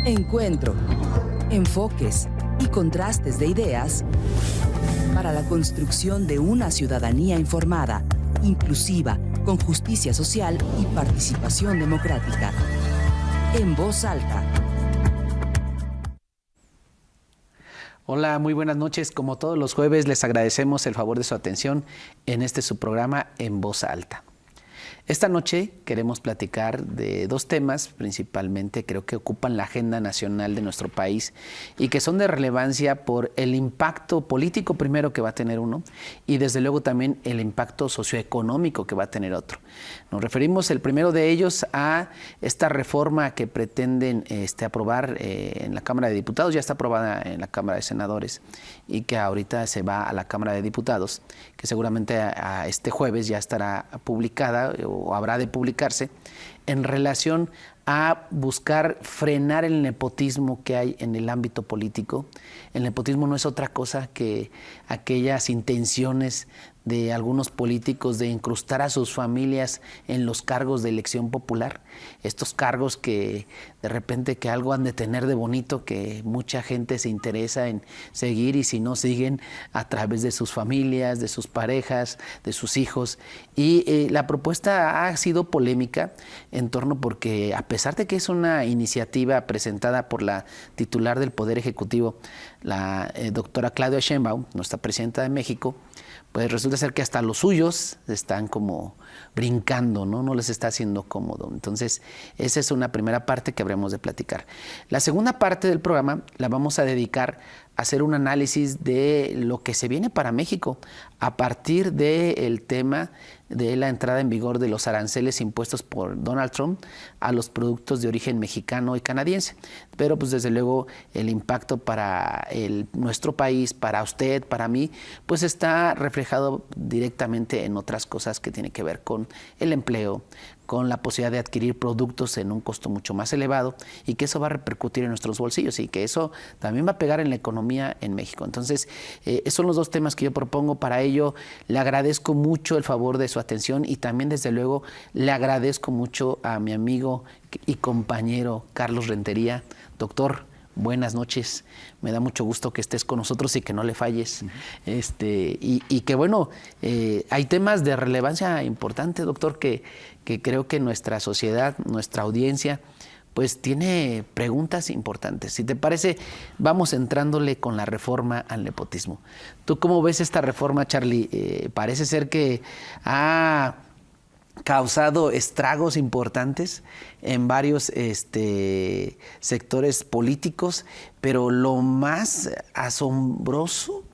Encuentro, enfoques y contrastes de ideas para la construcción de una ciudadanía informada, inclusiva, con justicia social y participación democrática. En voz alta. Hola, muy buenas noches. Como todos los jueves, les agradecemos el favor de su atención en este su programa En Voz Alta. Esta noche queremos platicar de dos temas, principalmente creo que ocupan la agenda nacional de nuestro país y que son de relevancia por el impacto político primero que va a tener uno y desde luego también el impacto socioeconómico que va a tener otro. Nos referimos el primero de ellos a esta reforma que pretenden aprobar en la Cámara de Diputados, ya está aprobada en la Cámara de Senadores y que ahorita se va a la Cámara de Diputados, que seguramente a este jueves ya estará publicada o habrá de publicarse, en relación a buscar frenar el nepotismo que hay en el ámbito político. El nepotismo no es otra cosa que aquellas intenciones de algunos políticos de incrustar a sus familias en los cargos de elección popular. Estos cargos que de repente que algo han de tener de bonito, que mucha gente se interesa en seguir y si no siguen a través de sus familias, de sus parejas, de sus hijos. Y la propuesta ha sido polémica en torno porque a pesar de que es una iniciativa presentada por la titular del Poder Ejecutivo, la doctora Claudia Sheinbaum, nuestra presidenta de México, pues resulta ser que hasta los suyos están como brincando, ¿no? No les está haciendo cómodo. Entonces, esa es una primera parte que habremos de platicar. La segunda parte del programa la vamos a dedicar a hacer un análisis de lo que se viene para México a partir del tema de la entrada en vigor de los aranceles impuestos por Donald Trump a los productos de origen mexicano y canadiense. Pero pues desde luego el impacto para nuestro país, para usted, para mí, pues está reflejado directamente en otras cosas que tienen que ver con el empleo, con la posibilidad de adquirir productos en un costo mucho más elevado y que eso va a repercutir en nuestros bolsillos y que eso también va a pegar en la economía en México. Entonces, esos son los dos temas que yo propongo. Para ello, le agradezco mucho el favor de su atención y también, desde luego, le agradezco mucho a mi amigo y compañero Carlos Rentería. Doctor, buenas noches, me da mucho gusto que estés con nosotros y que no le falles. Y que bueno, hay temas de relevancia importante, doctor, que creo que nuestra sociedad, nuestra audiencia, pues tiene preguntas importantes. Si te parece, vamos entrándole con la reforma al nepotismo. ¿Tú cómo ves esta reforma, Charlie? Parece ser que ha causado estragos importantes en varios sectores políticos, pero lo más asombroso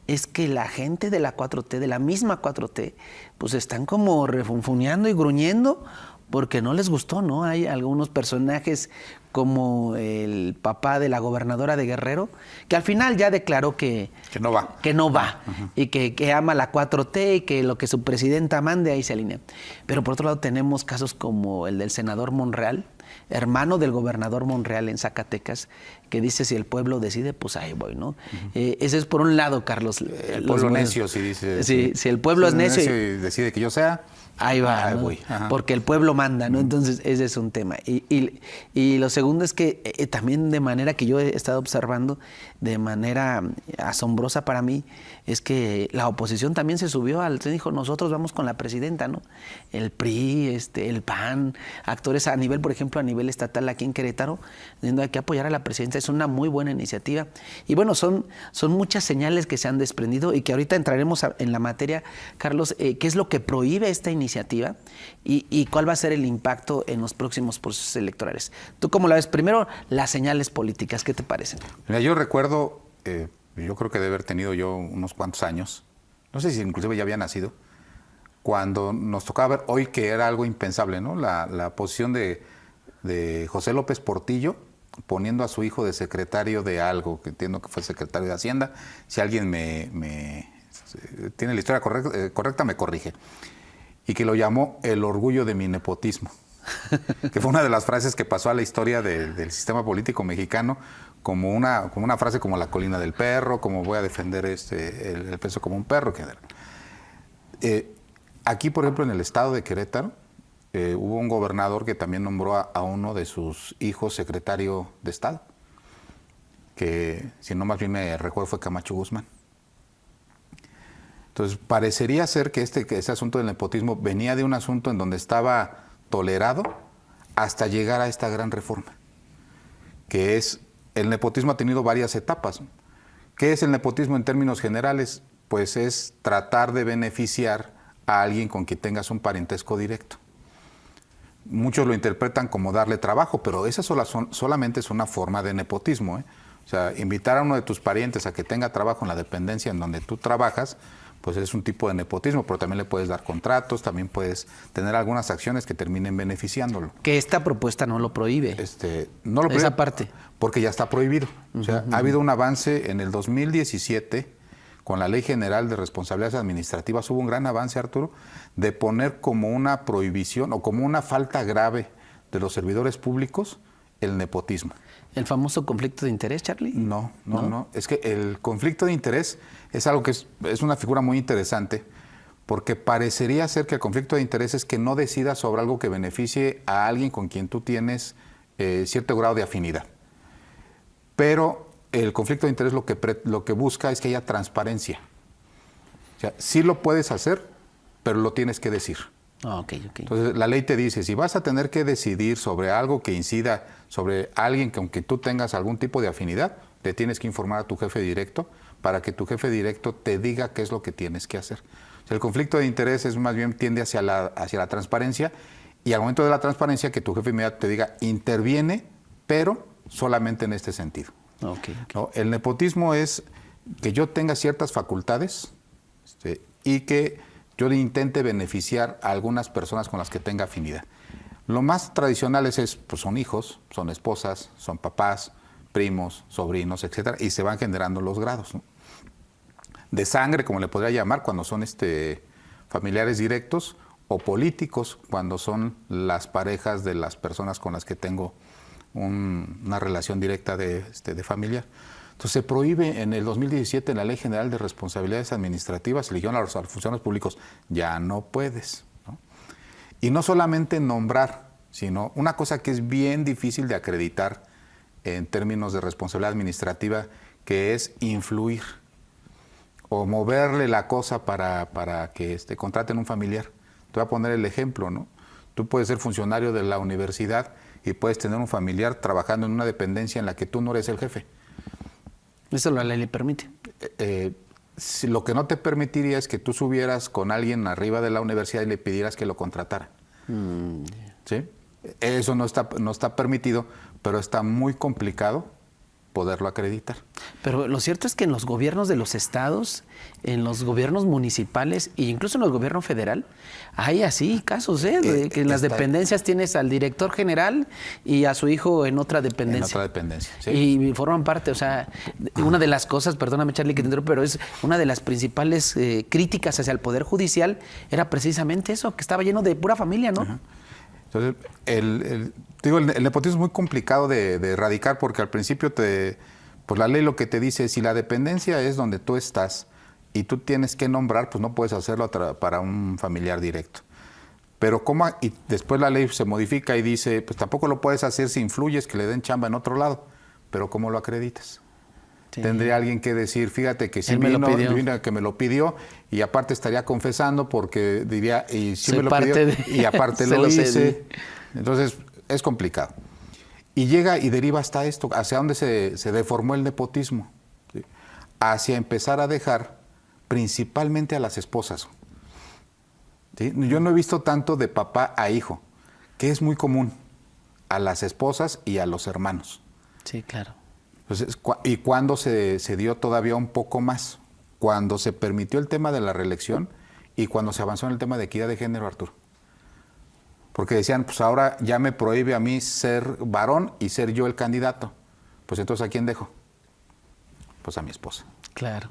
es que la gente de la 4T, de la misma 4T, pues están como refunfuneando y gruñendo porque no les gustó, ¿no? Hay algunos personajes como el papá de la gobernadora de Guerrero, que al final ya declaró que no va. Que no va, y que ama la 4T y que lo que su presidenta mande ahí se alinea. Pero por otro lado tenemos casos como el del senador Monreal, hermano del gobernador Monreal en Zacatecas, que dice si el pueblo decide, pues ahí voy, ¿no? Ese es por un lado, Carlos. El pueblo necio, si dice. Si el pueblo es necio y decide que yo sea, ahí va, ¿no? Voy. Porque el pueblo manda, ¿no? Entonces ese es un tema. Y lo segundo es que también de manera que yo he estado observando, de manera asombrosa para mí, es que la oposición también se subió se dijo, nosotros vamos con la presidenta, ¿no? El PRI, el PAN, actores a nivel, por ejemplo, a nivel estatal aquí en Querétaro, diciendo hay que apoyar a la presidenta, es una muy buena iniciativa. Y bueno, son muchas señales que se han desprendido y que ahorita entraremos en la materia, Carlos, ¿qué es lo que prohíbe esta iniciativa y cuál va a ser el impacto en los próximos procesos electorales? ¿Tú cómo la ves? Primero, las señales políticas, ¿qué te parecen? Mira, yo recuerdo, yo creo que debe haber tenido yo unos cuantos años, no sé si inclusive ya había nacido, cuando nos tocaba ver hoy que era algo impensable, ¿no? La posición de José López Portillo poniendo a su hijo de secretario de algo, que entiendo que fue secretario de Hacienda. Si alguien me tiene la historia correcta, me corrige. Y que lo llamó el orgullo de mi nepotismo, que fue una de las frases que pasó a la historia del sistema político mexicano como una frase como la colina del perro, como voy a defender el peso como un perro. Aquí, por ejemplo, en el estado de Querétaro, hubo un gobernador que también nombró a uno de sus hijos secretario de Estado, que si no más bien me recuerdo fue Camacho Guzmán. Entonces parecería ser que ese asunto del nepotismo venía de un asunto en donde estaba tolerado hasta llegar a esta gran reforma, que es, el nepotismo ha tenido varias etapas. ¿Qué es el nepotismo en términos generales? Pues es tratar de beneficiar a alguien con quien tengas un parentesco directo. Muchos lo interpretan como darle trabajo, pero esa solamente es una forma de nepotismo, ¿eh? O sea, invitar a uno de tus parientes a que tenga trabajo en la dependencia en donde tú trabajas, pues es un tipo de nepotismo, pero también le puedes dar contratos, también puedes tener algunas acciones que terminen beneficiándolo. Que esta propuesta no lo prohíbe. No lo prohíbe. Esa parte. Porque ya está prohibido. O sea, ha habido un avance en el 2017 con la Ley General de Responsabilidades Administrativas. Hubo un gran avance, Arturo, de poner como una prohibición o como una falta grave de los servidores públicos el nepotismo. ¿El famoso conflicto de interés, Charlie? No. Es que el conflicto de interés es algo que es una figura muy interesante, porque parecería ser que el conflicto de interés es que no decidas sobre algo que beneficie a alguien con quien tú tienes cierto grado de afinidad. Pero el conflicto de interés lo que busca es que haya transparencia. O sea, sí lo puedes hacer, pero lo tienes que decir. Okay. Entonces, la ley te dice, si vas a tener que decidir sobre algo que incida sobre alguien con quien tú tengas algún tipo de afinidad, le tienes que informar a tu jefe directo para que tu jefe directo te diga qué es lo que tienes que hacer. O sea, el conflicto de interés es más bien tiende hacia la transparencia, y al momento de la transparencia que tu jefe inmediato te diga, interviene, pero solamente en este sentido. Okay. ¿No? El nepotismo es que yo tenga ciertas facultades y que yo le intente beneficiar a algunas personas con las que tenga afinidad. Lo más tradicional pues son hijos, son esposas, son papás, primos, sobrinos, etcétera, y se van generando los grados, ¿no? De sangre, como le podría llamar, cuando son familiares directos, o políticos, cuando son las parejas de las personas con las que tengo una relación directa de familiar. Entonces se prohíbe en el 2017 en la Ley General de Responsabilidades Administrativas, se eligieron a los funcionarios públicos, ya no puedes, ¿no? Y no solamente nombrar, sino una cosa que es bien difícil de acreditar en términos de responsabilidad administrativa, que es influir o moverle la cosa para que contraten un familiar. Te voy a poner el ejemplo, ¿no? Tú puedes ser funcionario de la universidad y puedes tener un familiar trabajando en una dependencia en la que tú no eres el jefe. Eso la ley le permite. Lo que no te permitiría es que tú subieras con alguien arriba de la universidad y le pidieras que lo contratara. ¿Sí? Eso no está permitido, pero está muy complicado poderlo acreditar. Pero lo cierto es que en los gobiernos de los estados, en los gobiernos municipales e incluso en el gobierno federal, hay así casos, de que en las dependencias tienes al director general y a su hijo en otra dependencia. En otra dependencia, sí. Y forman parte, o sea, una de las cosas, perdóname Charlie que te interrumpo, pero es una de las principales críticas hacia el Poder Judicial era precisamente eso, que estaba lleno de pura familia, ¿no? Ajá. Entonces, el nepotismo es muy complicado de erradicar, porque al principio pues la ley lo que te dice es, si la dependencia es donde tú estás y tú tienes que nombrar, pues no puedes hacerlo para un familiar directo. Pero y después la ley se modifica y dice, pues tampoco lo puedes hacer si influyes que le den chamba en otro lado, pero ¿cómo lo acreditas? Sí. Tendría alguien que decir, fíjate que sí vino que me lo pidió, y aparte estaría confesando porque diría, y sí me lo pidió, y aparte lo hice. Entonces, es complicado. Y llega y deriva hasta esto, hacia dónde se deformó el nepotismo, ¿sí? Hacia empezar a dejar principalmente a las esposas. ¿Sí? Yo no he visto tanto de papá a hijo, que es muy común, a las esposas y a los hermanos. Sí, claro. Entonces, ¿y cuándo se dio todavía un poco más? Cuando se permitió el tema de la reelección y cuando se avanzó en el tema de equidad de género, Arturo. Porque decían, pues ahora ya me prohíbe a mí ser varón y ser yo el candidato. Pues entonces, ¿a quién dejo? Pues a mi esposa. Claro.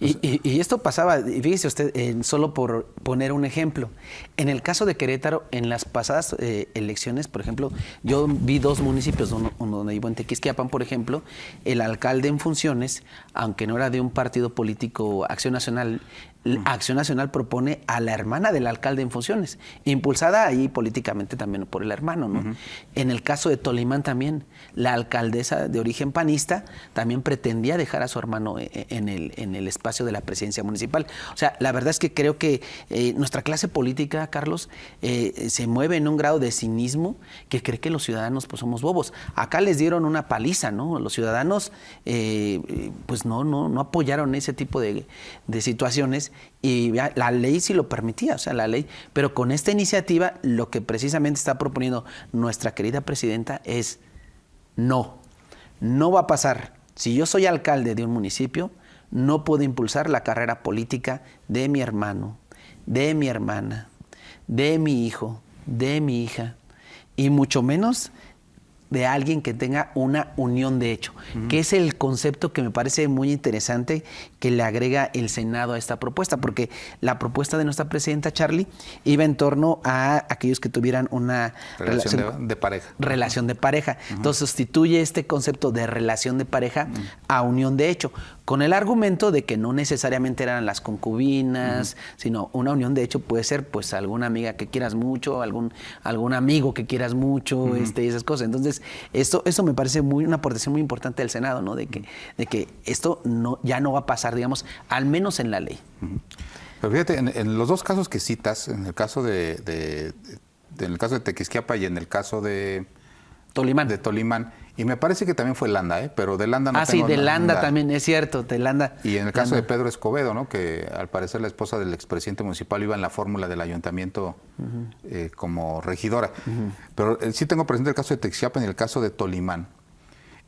Y esto pasaba, fíjese usted, solo por poner un ejemplo, en el caso de Querétaro, en las pasadas elecciones, por ejemplo, yo vi dos municipios, donde vivo en Tequisquiapan, por ejemplo, el alcalde en funciones, aunque no era de un partido político, Acción Nacional, Acción Nacional propone a la hermana del alcalde en funciones, impulsada ahí políticamente también por el hermano, ¿no? En el caso de Tolimán también, la alcaldesa de origen panista también pretendía dejar a su hermano en el espacio de la presidencia municipal. O sea, la verdad es que creo que nuestra clase política, Carlos, se mueve en un grado de cinismo que cree que los ciudadanos pues somos bobos. Acá les dieron una paliza, ¿no? Los ciudadanos pues no apoyaron ese tipo de situaciones y la ley sí lo permitía, o sea, la ley. Pero con esta iniciativa lo que precisamente está proponiendo nuestra querida presidenta es no va a pasar. Si yo soy alcalde de un municipio, no puedo impulsar la carrera política de mi hermano, de mi hermana, de mi hijo, de mi hija, y mucho menos de alguien que tenga una unión de hecho, que es el concepto que me parece muy interesante que le agrega el Senado a esta propuesta, porque la propuesta de nuestra presidenta, Charlie, iba en torno a aquellos que tuvieran una relación de pareja. Relación de pareja. Entonces sustituye este concepto de relación de pareja a unión de hecho, con el argumento de que no necesariamente eran las concubinas, sino una unión de hecho puede ser pues alguna amiga que quieras mucho, algún amigo que quieras mucho, esas cosas. Entonces, eso me parece una aportación muy importante del Senado, ¿no? De que esto ya no va a pasar, digamos, al menos en la ley. Pero fíjate, en los dos casos que citas, en el caso de Tequisquiapa y en el caso de Tolimán, y me parece que también fue Landa, pero de Landa no tengo sí, de Landa también, es cierto, de Landa. Y en el caso de Pedro Escobedo, ¿no? Que al parecer la esposa del expresidente municipal iba en la fórmula del ayuntamiento como regidora. Pero sí tengo presente el caso de Tequisquiapa y el caso de Tolimán,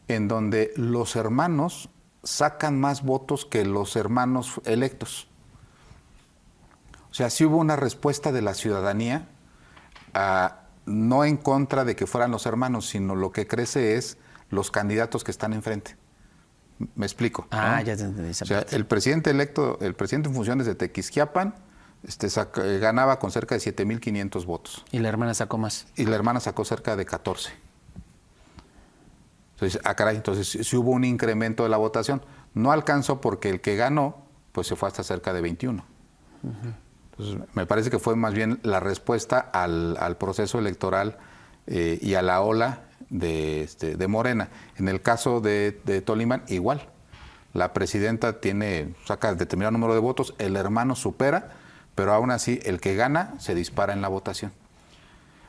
en donde los hermanos sacan más votos que los hermanos electos. O sea, sí hubo una respuesta de la ciudadanía no en contra de que fueran los hermanos, sino lo que crece es los candidatos que están enfrente. ¿Me explico? ¿no? Ya te entendí. O sea, el presidente electo, el presidente en funciones de Tequisquiapan, ganaba con cerca de 7,500 votos. Y la hermana sacó más. Y la hermana sacó cerca de 14. Entonces, entonces sí hubo un incremento de la votación. No alcanzó porque el que ganó, pues se fue hasta cerca de 21. Entonces, me parece que fue más bien la respuesta al proceso electoral y a la ola de Morena. En el caso de Tolimán, igual. La presidenta saca determinado número de votos, el hermano supera, pero aún así el que gana se dispara en la votación.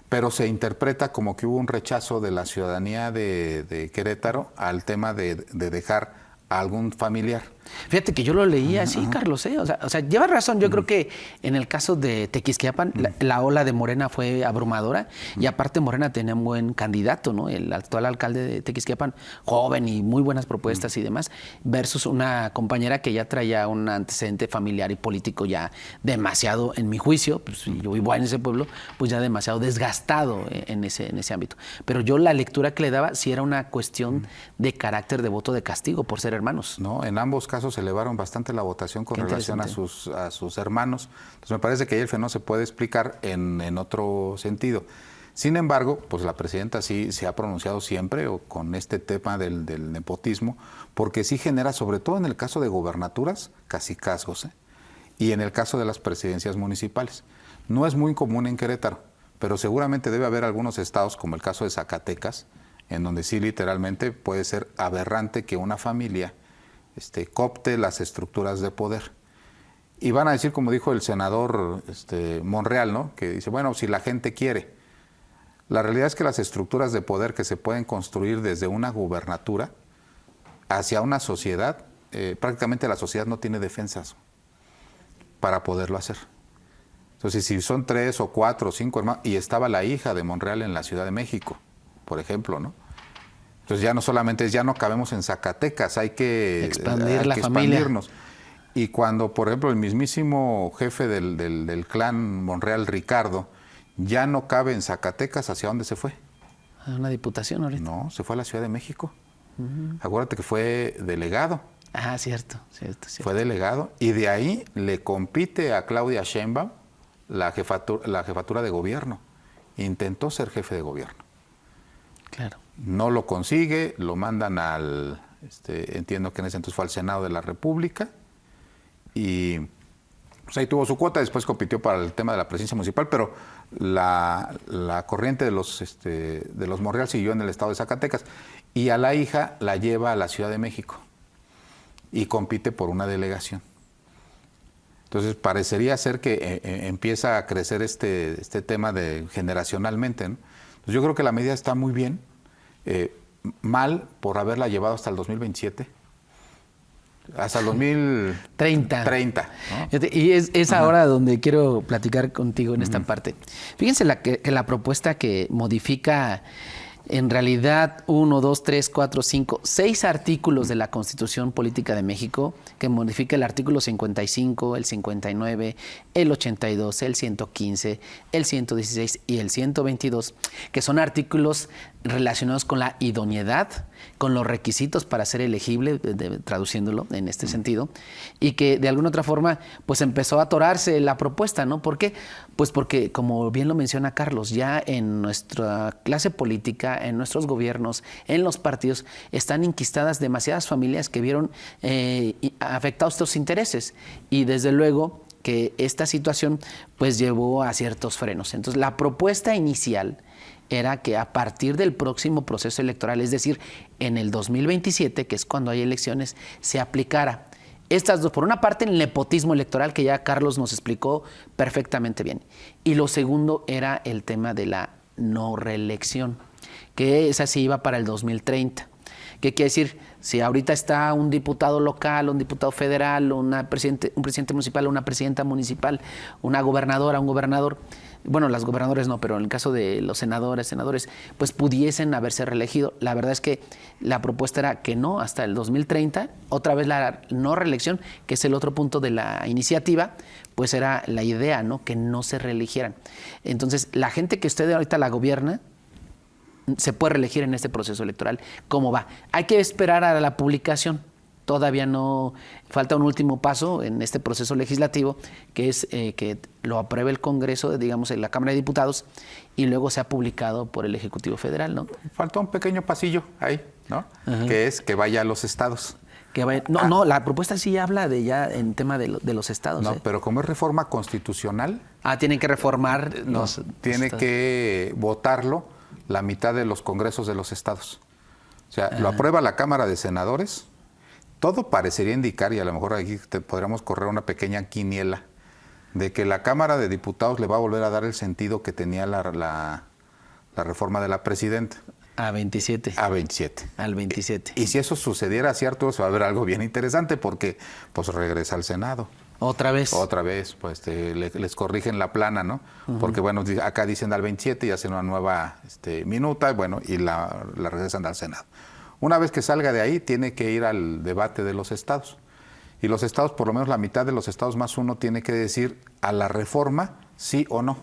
Pero se interpreta como que hubo un rechazo de la ciudadanía de Querétaro al tema de dejar a algún familiar. Fíjate que yo lo leí así, Carlos, O sea, lleva razón. Yo creo que en el caso de Tequisquiapan, la ola de Morena fue abrumadora y aparte Morena tenía un buen candidato, ¿no? El actual alcalde de Tequisquiapan, joven y muy buenas propuestas y demás, versus una compañera que ya traía un antecedente familiar y político ya demasiado, en mi juicio, pues yo vivo en ese pueblo, pues ya demasiado desgastado en ese ámbito. Pero yo la lectura que le daba sí era una cuestión de carácter de voto de castigo por ser hermanos. No, en ambos casos elevaron bastante la votación con relación a sus hermanos. Entonces me parece que ahí el fenómeno se puede explicar en otro sentido. Sin embargo, pues la presidenta sí se ha pronunciado siempre con este tema del nepotismo, porque sí genera, sobre todo en el caso de gobernaturas, cacicazgos, y en el caso de las presidencias municipales. No es muy común en Querétaro, pero seguramente debe haber algunos estados, como el caso de Zacatecas, en donde sí literalmente puede ser aberrante que una familia coopte las estructuras de poder. Y van a decir, como dijo el senador Monreal, ¿no? Que dice, bueno, si la gente quiere. La realidad es que las estructuras de poder que se pueden construir desde una gubernatura hacia una sociedad, prácticamente la sociedad no tiene defensas para poderlo hacer. Entonces, si son 3 o 4 o 5 hermanos, y estaba la hija de Monreal en la Ciudad de México, por ejemplo, ¿no? Entonces ya no solamente ya no cabemos en Zacatecas, hay que expandirnos. Y cuando, por ejemplo, el mismísimo jefe del clan Monreal, Ricardo, ya no cabe en Zacatecas, ¿hacia dónde se fue? A una diputación ahorita. No, se fue a la Ciudad de México. Acuérdate que fue delegado. Cierto. Fue delegado y de ahí le compite a Claudia Sheinbaum la jefatura de gobierno. Intentó ser jefe de gobierno. Claro. No lo consigue, lo mandan entiendo que en ese entonces fue al Senado de la República y pues ahí tuvo su cuota, después compitió para el tema de la presidencia municipal, pero la corriente de los Monreal siguió en el estado de Zacatecas. Y a la hija la lleva a la Ciudad de México y compite por una delegación. Entonces parecería ser que empieza a crecer este tema generacionalmente, ¿no? Entonces, yo creo que la medida está muy bien, mal por haberla llevado hasta el 2027. Hasta el 2030. ¿No? Y es ahora donde quiero platicar contigo en esta parte. Fíjense que la propuesta que modifica en realidad 1, 2, 3, 4, 5, 6 artículos de la Constitución Política de México, que modifica el artículo 55, el 59, el 82, el 115, el 116 y el 122, que son artículos relacionados con la idoneidad, con los requisitos para ser elegible, traduciéndolo en este sentido, y que de alguna otra forma pues empezó a atorarse la propuesta, ¿no? ¿Por qué? Pues porque, como bien lo menciona Carlos, ya en nuestra clase política, en nuestros gobiernos, en los partidos, están enquistadas demasiadas familias que vieron afectados estos intereses, y desde luego que esta situación pues llevó a ciertos frenos. Entonces, la propuesta inicial era que a partir del próximo proceso electoral, es decir, en el 2027, que es cuando hay elecciones, se aplicara estas dos. Por una parte, el nepotismo electoral, que ya Carlos nos explicó perfectamente bien. Y lo segundo era el tema de la no reelección, que esa sí iba para el 2030. ¿Qué quiere decir? Si ahorita está un diputado local, un diputado federal, un presidente municipal, una presidenta municipal, una gobernadora, un gobernador, bueno, las gobernadoras no, pero en el caso de los senadores, pues pudiesen haberse reelegido. La verdad es que la propuesta era que no, hasta el 2030, otra vez la no reelección, que es el otro punto de la iniciativa, pues era la idea, ¿no? Que no se reeligieran. Entonces, la gente que usted ahorita la gobierna, se puede reelegir en este proceso electoral. ¿Cómo va? Hay que esperar a la publicación. Todavía no, falta un último paso en este proceso legislativo, que es que lo apruebe el Congreso, digamos, en la Cámara de Diputados, y luego sea publicado por el Ejecutivo Federal, ¿no? Falta un pequeño pasillo ahí, ¿no? Uh-huh. Que es que vaya a los estados. Que vaya, no, la propuesta sí habla de ya en tema de los estados. No, pero como es reforma constitucional. Tienen que reformar los tiene estados. Que votarlo la mitad de los congresos de los estados. O sea, lo aprueba la Cámara de Senadores. Todo parecería indicar, y a lo mejor aquí podríamos correr una pequeña quiniela, de que la Cámara de Diputados le va a volver a dar el sentido que tenía la reforma de la presidenta. A 27. A 27. Al 27. Y si eso sucediera, cierto, se va a ver algo bien interesante, porque pues regresa al Senado. ¿Otra vez? Otra vez, pues les corrigen la plana, ¿no? Uh-huh. Porque bueno, acá dicen al 27 y hacen una nueva minuta, bueno, y la regresan al Senado. Una vez que salga de ahí, tiene que ir al debate de los estados. Y los estados, por lo menos la mitad de los estados más uno, tiene que decir a la reforma sí o no.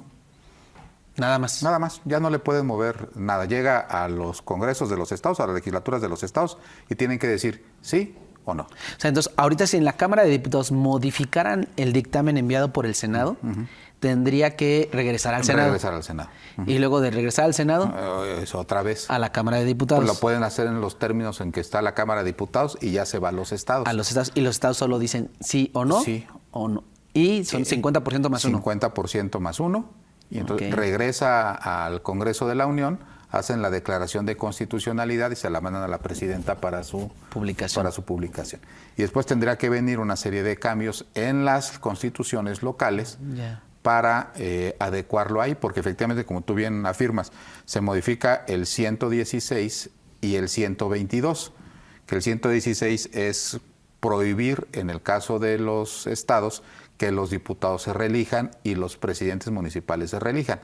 Nada más. Nada más, ya no le pueden mover nada. Llega a los congresos de los estados, a las legislaturas de los estados, y tienen que decir sí o no. O sea, entonces, ahorita si en la Cámara de Diputados modificaran el dictamen enviado por el Senado, uh-huh, tendría que regresar al Senado. Regresar al Senado. Uh-huh. Y luego de regresar al Senado, eso otra vez. A la Cámara de Diputados. Pues lo pueden hacer en los términos en que está la Cámara de Diputados y ya se va a los estados. A los estados. Y los estados solo dicen sí o no. Sí o no. Y son 50% más 1. 50% más 1. Y entonces regresa al Congreso de la Unión, hacen la declaración de constitucionalidad y se la mandan a la presidenta para su publicación. Y después tendrá que venir una serie de cambios en las constituciones locales para adecuarlo ahí, porque efectivamente, como tú bien afirmas, se modifica el 116 y el 122, que el 116 es prohibir, en el caso de los estados, que los diputados se reelijan y los presidentes municipales se reelijan.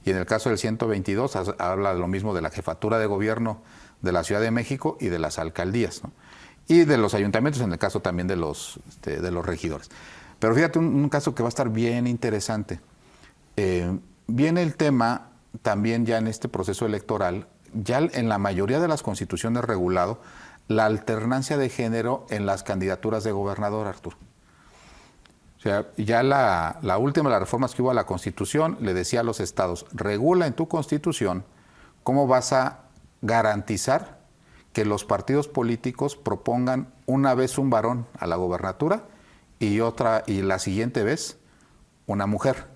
Y en el caso del 122 habla de lo mismo de la jefatura de gobierno de la Ciudad de México y de las alcaldías, ¿no? Y de los ayuntamientos, en el caso también de los regidores. Pero fíjate un caso que va a estar bien interesante. Viene el tema también ya en este proceso electoral, ya en la mayoría de las constituciones regulado, la alternancia de género en las candidaturas de gobernador, Arturo. O sea, ya la última de las reformas que hubo a la Constitución le decía a los estados, regula en tu Constitución cómo vas a garantizar que los partidos políticos propongan una vez un varón a la gobernatura y la siguiente vez una mujer,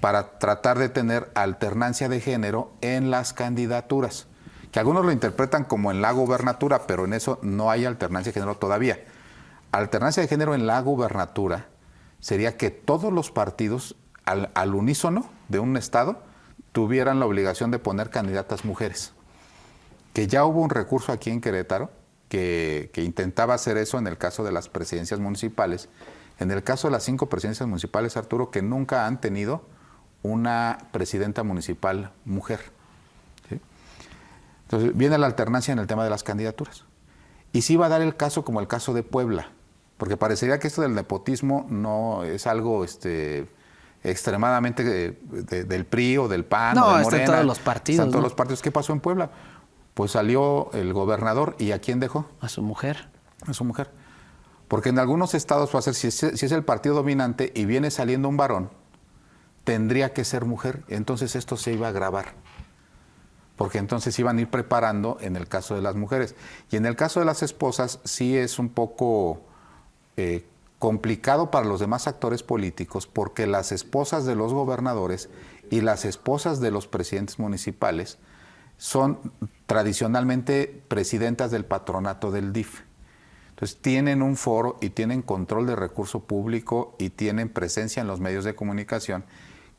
para tratar de tener alternancia de género en las candidaturas, que algunos lo interpretan como en la gubernatura, pero en eso no hay alternancia de género todavía. Alternancia de género en la gubernatura sería que todos los partidos al unísono de un estado tuvieran la obligación de poner candidatas mujeres. Que ya hubo un recurso aquí en Querétaro que intentaba hacer eso en el caso de las presidencias municipales. En el caso de las 5 presidencias municipales, Arturo, que nunca han tenido una presidenta municipal mujer. ¿Sí? Entonces, viene la alternancia en el tema de las candidaturas. Y sí va a dar el caso como el caso de Puebla, porque parecería que esto del nepotismo no es algo extremadamente del PRI o del PAN o de Morena. No, están todos los partidos. Están todos los partidos. ¿Qué pasó en Puebla? Pues salió el gobernador, ¿y a quién dejó? A su mujer. A su mujer. Porque en algunos estados va a ser, si es el partido dominante y viene saliendo un varón, tendría que ser mujer. Entonces esto se iba a agravar. Porque entonces iban a ir preparando en el caso de las mujeres. Y en el caso de las esposas sí es un poco complicado para los demás actores políticos, porque las esposas de los gobernadores y las esposas de los presidentes municipales son tradicionalmente presidentas del patronato del DIF. Entonces tienen un foro y tienen control de recurso público y tienen presencia en los medios de comunicación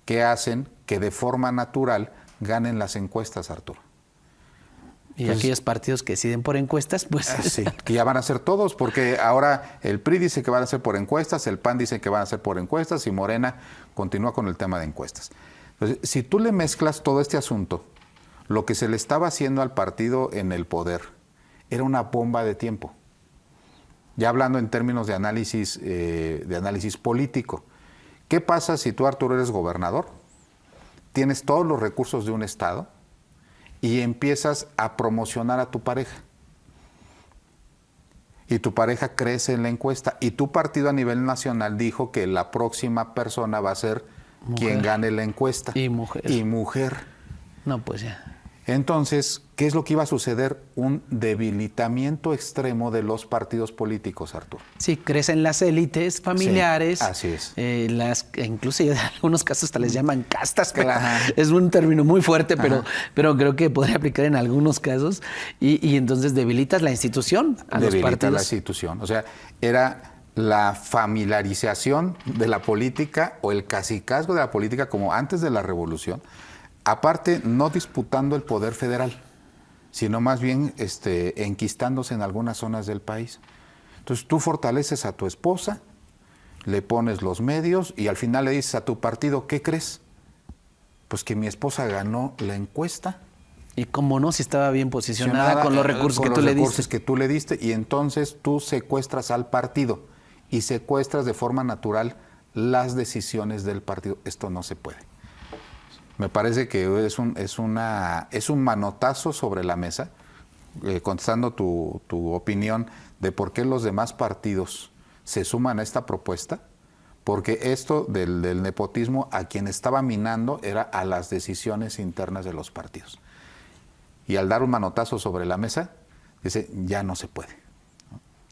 que hacen que de forma natural ganen las encuestas, Arturo. Y entonces, aquellos partidos que deciden por encuestas, pues... Sí, que ya van a ser todos, porque ahora el PRI dice que van a ser por encuestas, el PAN dice que van a ser por encuestas y Morena continúa con el tema de encuestas. Entonces, si tú le mezclas todo este asunto, lo que se le estaba haciendo al partido en el poder era una bomba de tiempo. Ya hablando en términos de análisis político. ¿Qué pasa si tú, Arturo, eres gobernador? Tienes todos los recursos de un estado y empiezas a promocionar a tu pareja. Y tu pareja crece en la encuesta. Y tu partido a nivel nacional dijo que la próxima persona va a ser quien gane la encuesta. Y mujer. Y mujer. No, pues ya. Entonces, ¿qué es lo que iba a suceder? Un debilitamiento extremo de los partidos políticos, Arturo. Sí, crecen las élites familiares. Sí, así es. Incluso en algunos casos hasta les llaman castas. Claro. Es un término muy fuerte, pero creo que podría aplicar en algunos casos. Y entonces debilitas la institución a los partidos. Debilitas la institución. O sea, era la familiarización de la política o el cacicazgo de la política como antes de la revolución. Aparte, no disputando el poder federal, sino más bien enquistándose en algunas zonas del país. Entonces, tú fortaleces a tu esposa, le pones los medios y al final le dices a tu partido, ¿qué crees? Pues que mi esposa ganó la encuesta. Y cómo no, si estaba bien posicionada con los recursos que tú le diste. Con los recursos que tú le diste, y entonces tú secuestras al partido y secuestras de forma natural las decisiones del partido. Esto no se puede. Me parece que es un manotazo sobre la mesa, contestando tu opinión de por qué los demás partidos se suman a esta propuesta, porque esto del nepotismo a quien estaba minando era a las decisiones internas de los partidos. Y al dar un manotazo sobre la mesa, dice, ya no se puede.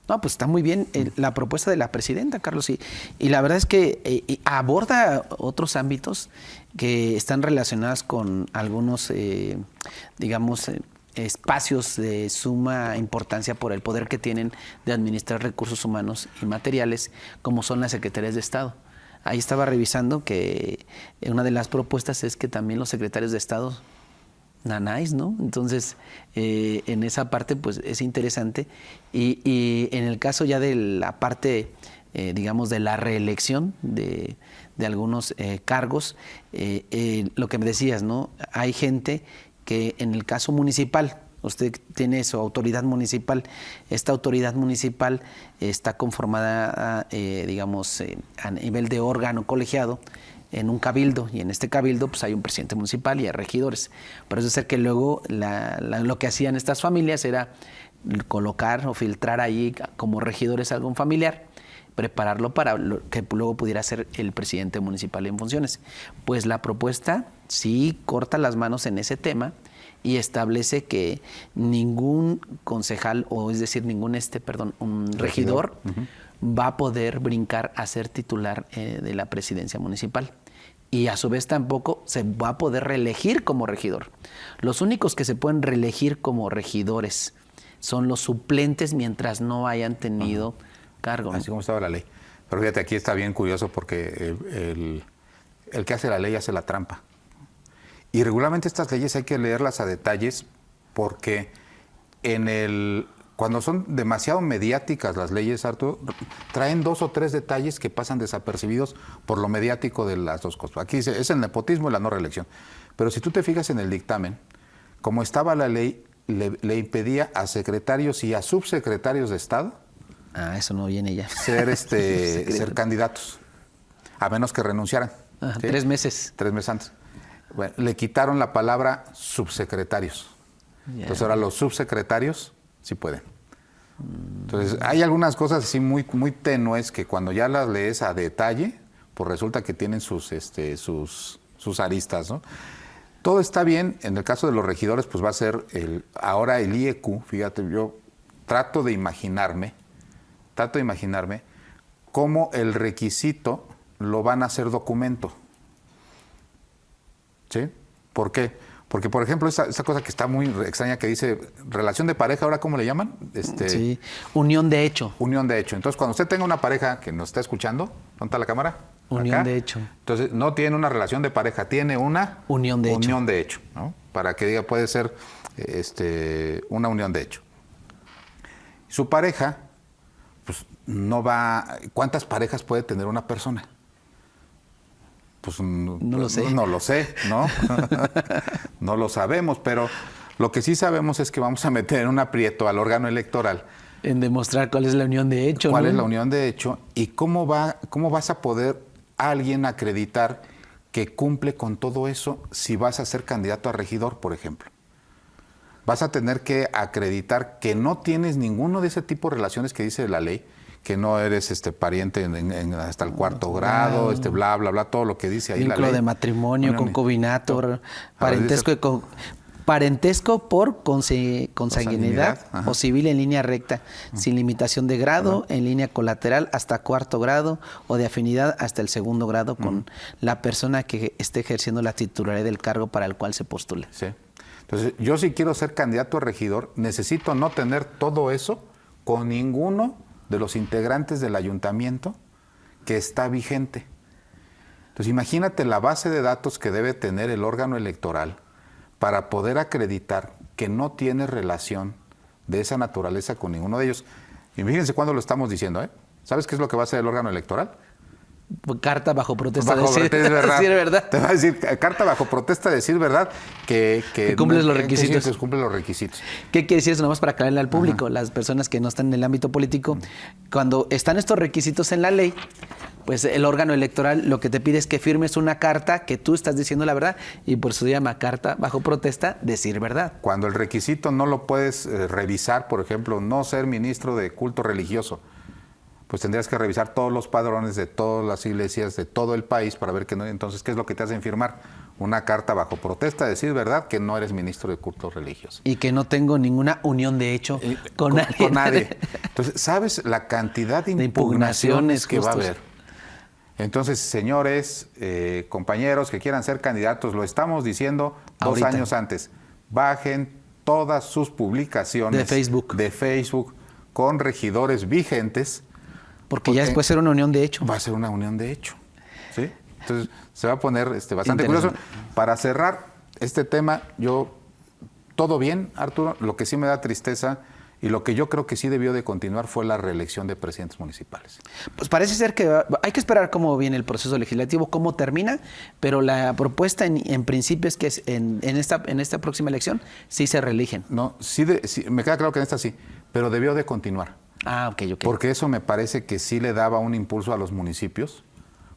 No, pues está muy bien la propuesta de la presidenta, Carlos, y la verdad es que aborda otros ámbitos que están relacionados con algunos, espacios de suma importancia por el poder que tienen de administrar recursos humanos y materiales, como son las secretarías de Estado. Ahí estaba revisando que una de las propuestas es que también los secretarios de Estado nanáis, ¿no? Entonces, en esa parte, pues, es interesante. Y en el caso ya de la parte, de la reelección de algunos cargos, lo que me decías, ¿no? Hay gente que en el caso municipal, usted tiene su autoridad municipal, esta autoridad municipal está conformada, a nivel de órgano colegiado, en un cabildo, y en este cabildo pues hay un presidente municipal y hay regidores. Parece ser que luego lo que hacían estas familias era colocar o filtrar ahí como regidores a algún familiar, prepararlo para que luego pudiera ser el presidente municipal en funciones. Pues la propuesta sí corta las manos en ese tema y establece que ningún concejal, o es decir, un regidor, va a poder brincar a ser titular de la presidencia municipal. Y a su vez tampoco se va a poder reelegir como regidor. Los únicos que se pueden reelegir como regidores son los suplentes mientras no hayan tenido cargo, ¿no? Así como estaba la ley. Pero fíjate, aquí está bien curioso porque el que hace la ley hace la trampa. Y regularmente estas leyes hay que leerlas a detalles porque cuando son demasiado mediáticas las leyes, Arturo, traen 2 o 3 detalles que pasan desapercibidos por lo mediático de las dos cosas. Aquí dice, es el nepotismo y la no reelección. Pero si tú te fijas en el dictamen, como estaba la ley, le impedía a secretarios y a subsecretarios de Estado eso no viene ya. ser candidatos, a menos que renunciaran. ¿Sí? 3 meses. 3 meses antes. Bueno, le quitaron la palabra subsecretarios. Yeah. Entonces ahora los subsecretarios sí pueden. Entonces hay algunas cosas así muy, muy tenues que cuando ya las lees a detalle, pues resulta que tienen sus aristas, ¿no? Todo está bien. En el caso de los regidores, pues va a ser ahora el IEQ. Fíjate, yo trato de imaginarme cómo el requisito lo van a hacer documento. ¿Sí? ¿Por qué? Porque, por ejemplo, esa cosa que está muy extraña que dice relación de pareja, ¿ahora cómo le llaman? Sí, unión de hecho. Unión de hecho. Entonces, cuando usted tenga una pareja que nos está escuchando, ¿dónde está la cámara? Unión de hecho. Entonces, no tiene una relación de pareja, tiene una unión de hecho, ¿no? Para que diga, puede ser una unión de hecho. Su pareja, pues no va... ¿Cuántas parejas puede tener una persona? Pues no lo sé. No lo sé, ¿no? No lo sabemos, pero lo que sí sabemos es que vamos a meter en un aprieto al órgano electoral. En demostrar cuál es la unión de hecho, ¿Cuál ¿no? es la unión de hecho? Y cómo vas a poder alguien acreditar que cumple con todo eso si vas a ser candidato a regidor, por ejemplo. Vas a tener que acreditar que no tienes ninguno de ese tipo de relaciones que dice la ley, que no eres pariente hasta el 4º grado, bla, bla, bla, todo lo que dice ahí la ley. Vínculo de matrimonio, concubinato, parentesco por consanguinidad o civil en línea recta, sin limitación de grado, en línea colateral hasta 4º grado o de afinidad hasta el 2º grado con la persona que esté ejerciendo la titularidad del cargo para el cual se postule. Sí. Entonces, yo si quiero ser candidato a regidor, necesito no tener todo eso con ninguno de los integrantes del ayuntamiento que está vigente. Entonces, imagínate la base de datos que debe tener el órgano electoral para poder acreditar que no tiene relación de esa naturaleza con ninguno de ellos. Y fíjense cuándo lo estamos diciendo, ¿eh? ¿Sabes qué es lo que va a hacer el órgano electoral? Carta bajo protesta decir verdad. Te va a decir, carta bajo protesta decir verdad que cumples los requisitos. Que cumple los requisitos. ¿Qué quiere decir eso? Nomás para aclararle al público, las personas que no están en el ámbito político, cuando están estos requisitos en la ley, pues el órgano electoral lo que te pide es que firmes una carta que tú estás diciendo la verdad y por eso se llama carta bajo protesta decir verdad. Cuando el requisito no lo puedes revisar, por ejemplo, no ser ministro de culto religioso, pues tendrías que revisar todos los padrones de todas las iglesias de todo el país para ver que no. Entonces, ¿qué es lo que te hacen firmar? Una carta bajo protesta, decir verdad que no eres ministro de culto religioso. Y que no tengo ninguna unión de hecho con nadie. Entonces, ¿sabes la cantidad de impugnaciones que va a haber? Entonces, señores, compañeros que quieran ser candidatos, lo estamos diciendo ahorita. 2 años antes. Bajen todas sus publicaciones de Facebook con regidores vigentes. Porque ya después ser una unión de hecho. Va a ser una unión de hecho. ¿Sí? Entonces, se va a poner bastante curioso. Para cerrar este tema, todo bien, Arturo. Lo que sí me da tristeza y lo que yo creo que sí debió de continuar fue la reelección de presidentes municipales. Pues parece ser que hay que esperar cómo viene el proceso legislativo, cómo termina, pero la propuesta en principio es que en esta próxima elección sí se reeligen. No, sí, me queda claro que en esta sí, pero debió de continuar. Ok. Porque eso me parece que sí le daba un impulso a los municipios,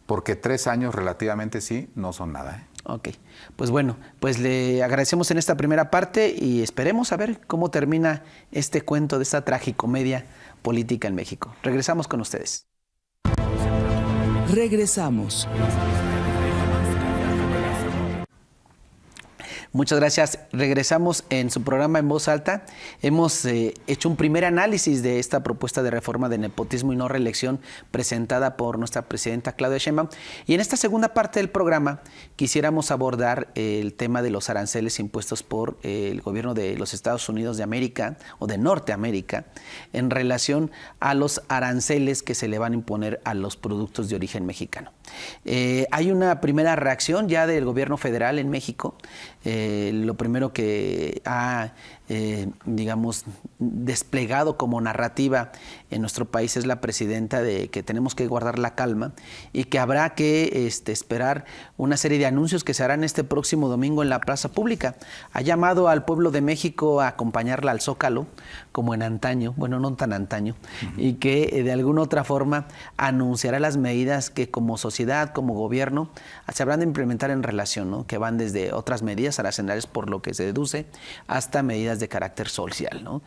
porque 3 años relativamente sí no son nada, ¿eh? Ok, pues bueno, pues le agradecemos en esta primera parte y esperemos a ver cómo termina este cuento de esta tragicomedia política en México. Regresamos con ustedes. Regresamos. Muchas gracias. Regresamos en su programa En Voz Alta. Hemos hecho un primer análisis de esta propuesta de reforma de nepotismo y no reelección presentada por nuestra presidenta Claudia Sheinbaum. Y en esta segunda parte del programa quisiéramos abordar el tema de los aranceles impuestos por el gobierno de los Estados Unidos de América o de Norteamérica en relación a los aranceles que se le van a imponer a los productos de origen mexicano. Hay una primera reacción ya del gobierno federal en México. Lo primero que ha, digamos, desplegado como narrativa en nuestro país es la presidenta de que tenemos que guardar la calma y que habrá que esperar una serie de anuncios que se harán este próximo domingo en la plaza pública. Ha llamado al pueblo de México a acompañarla al Zócalo, como en antaño, bueno, no tan antaño, y que de alguna otra forma anunciará las medidas que como sociedad, como gobierno, se habrán de implementar en relación, ¿no? Que van desde otras medidas arancelares, por lo que se deduce, hasta medidas de carácter social, ¿no?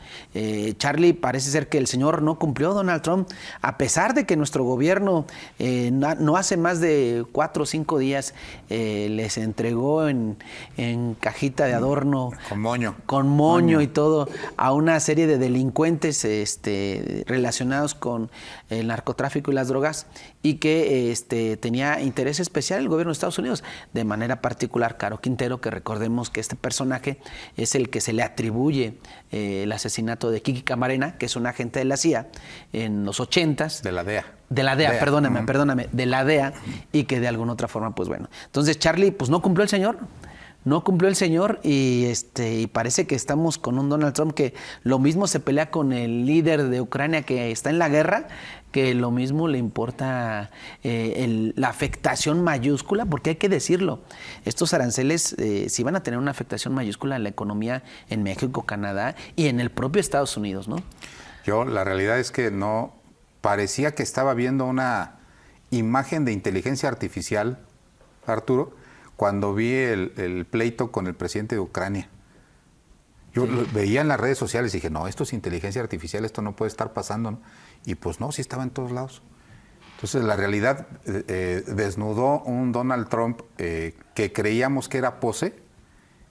Charlie, parece ser que el señor no cumplió, Donald Trump, a pesar de que nuestro gobierno no hace más de 4 o 5 días les entregó en cajita de adorno, con moño y todo, a una serie de delincuentes relacionados con el narcotráfico y las drogas, y que tenía interés especial el gobierno de Estados Unidos, de manera particular Caro Quintero, que recordemos que este personaje es el que se le atribuye el asesinato de Kiki Camarena, que es un agente de la CIA en los 80s. De la DEA. De la DEA, perdóname, de la DEA, y que de alguna otra forma, pues bueno. Entonces, Charlie, pues no cumplió el señor. No cumplió el señor y parece que estamos con un Donald Trump que lo mismo se pelea con el líder de Ucrania que está en la guerra, que lo mismo le importa la afectación mayúscula, porque hay que decirlo, estos aranceles sí van a tener una afectación mayúscula en la economía en México, Canadá y en el propio Estados Unidos, ¿no? La realidad es que no, parecía que estaba viendo una imagen de inteligencia artificial, Arturo, cuando vi el pleito con el presidente de Ucrania. Yo lo veía en las redes sociales y dije, no, esto es inteligencia artificial, esto no puede estar pasando, ¿no? Y pues no, sí estaba en todos lados. Entonces la realidad desnudó un Donald Trump que creíamos que era pose,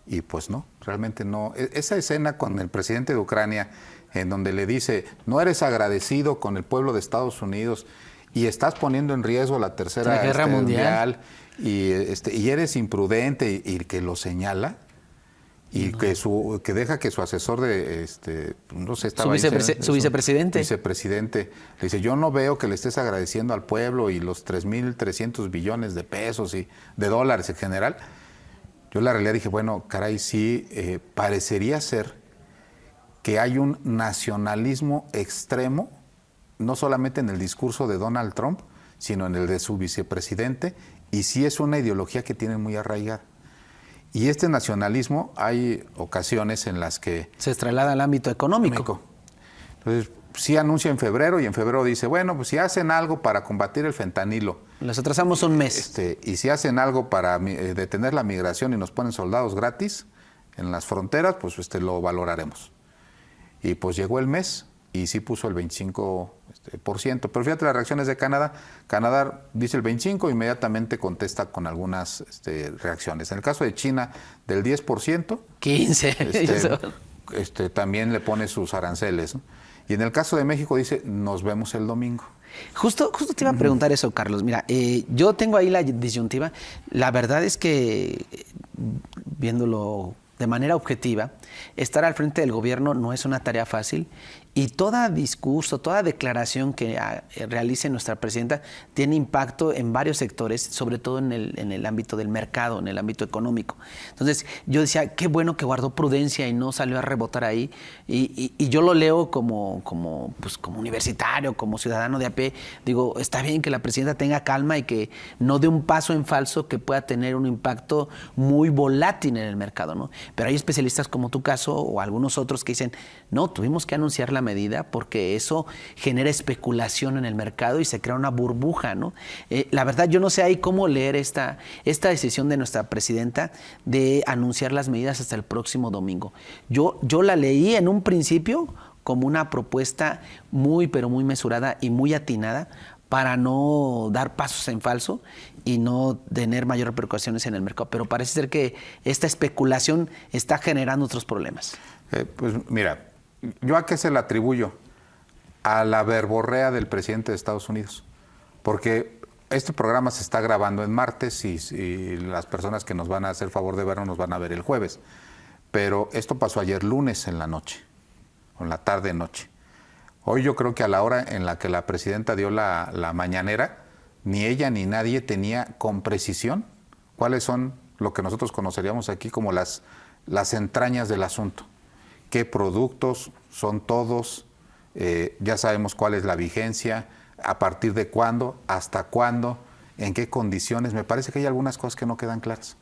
y pues no, realmente no. Esa escena con el presidente de Ucrania, en donde le dice, no eres agradecido con el pueblo de Estados Unidos y estás poniendo en riesgo la tercera guerra mundial. Y eres imprudente y que lo señala y que deja que su asesor de no sé, estaba su vicepresidente le dice, yo no veo que le estés agradeciendo al pueblo y los 3.300 billones de pesos y de dólares en general. Yo la realidad dije, bueno, caray, sí, parecería ser que hay un nacionalismo extremo, no solamente en el discurso de Donald Trump, sino en el de su vicepresidente, y sí es una ideología que tienen muy arraigada. Y este nacionalismo, hay ocasiones en las que se traslada al ámbito económico. Entonces, sí anuncia en febrero, y en febrero dice, bueno, pues si hacen algo para combatir el fentanilo. Les atrasamos un mes. Y si hacen algo para detener la migración y nos ponen soldados gratis en las fronteras, pues lo valoraremos. Y pues llegó el mes y sí puso el 25%. Pero fíjate las reacciones de Canadá. Canadá dice el 25%, inmediatamente contesta con algunas reacciones. En el caso de China, del 10%. 15%. También le pone sus aranceles, ¿no? Y en el caso de México dice, nos vemos el domingo. Justo te iba a preguntar eso, Carlos. Mira, yo tengo ahí la disyuntiva. La verdad es que, viéndolo de manera objetiva, estar al frente del gobierno no es una tarea fácil, y todo discurso, toda declaración que realice nuestra presidenta tiene impacto en varios sectores, sobre todo en el ámbito del mercado, en el ámbito económico. Entonces yo decía, qué bueno que guardó prudencia y no salió a rebotar ahí, y yo lo leo como universitario, como ciudadano de a pie. Digo, está bien que la presidenta tenga calma y que no dé un paso en falso que pueda tener un impacto muy volátil en el mercado, ¿no? Pero hay especialistas como tu caso o algunos otros que dicen, no, tuvimos que anunciar la medida porque eso genera especulación en el mercado y se crea una burbuja, ¿no? La verdad, yo no sé ahí cómo leer esta decisión de nuestra presidenta de anunciar las medidas hasta el próximo domingo. Yo la leí en un principio como una propuesta muy, pero muy mesurada y muy atinada para no dar pasos en falso y no tener mayores repercusiones en el mercado. Pero parece ser que esta especulación está generando otros problemas. Pues mira, ¿yo a qué se la atribuyo? A la verborrea del presidente de Estados Unidos. Porque este programa se está grabando en martes y las personas que nos van a hacer favor de vernos nos van a ver el jueves. Pero esto pasó ayer lunes en la noche, o en la tarde-noche. Hoy yo creo que a la hora en la que la presidenta dio la mañanera, ni ella ni nadie tenía con precisión cuáles son lo que nosotros conoceríamos aquí como las entrañas del asunto. ¿Qué productos son todos? Ya sabemos cuál es la vigencia, a partir de cuándo, hasta cuándo, en qué condiciones. Me parece que hay algunas cosas que no quedan claras.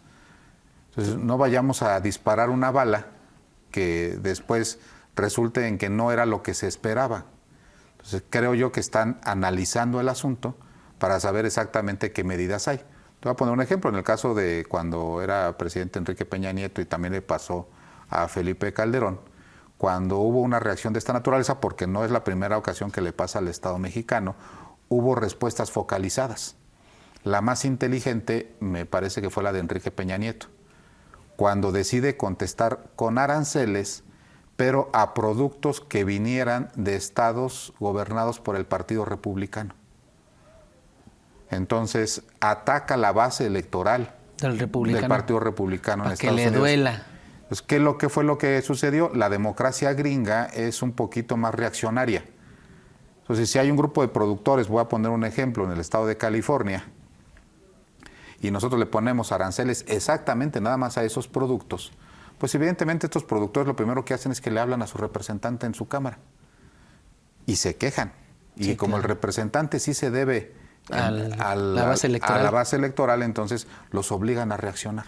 Entonces, no vayamos a disparar una bala que después resulte en que no era lo que se esperaba. Entonces, creo yo que están analizando el asunto para saber exactamente qué medidas hay. Te voy a poner un ejemplo. En el caso de cuando era presidente Enrique Peña Nieto y también le pasó a Felipe Calderón, cuando hubo una reacción de esta naturaleza, porque no es la primera ocasión que le pasa al Estado mexicano, hubo respuestas focalizadas. La más inteligente me parece que fue la de Enrique Peña Nieto, cuando decide contestar con aranceles, pero a productos que vinieran de estados gobernados por el Partido Republicano. Entonces, ataca la base electoral del Partido Republicano en Estados Unidos. Para que le duela. Pues, ¿qué fue lo que sucedió? La democracia gringa es un poquito más reaccionaria. Entonces, si hay un grupo de productores, voy a poner un ejemplo, en el estado de California, y nosotros le ponemos aranceles exactamente nada más a esos productos, pues evidentemente estos productores lo primero que hacen es que le hablan a su representante en su Cámara y se quejan. Y como el representante sí se debe a la base electoral, entonces los obligan a reaccionar.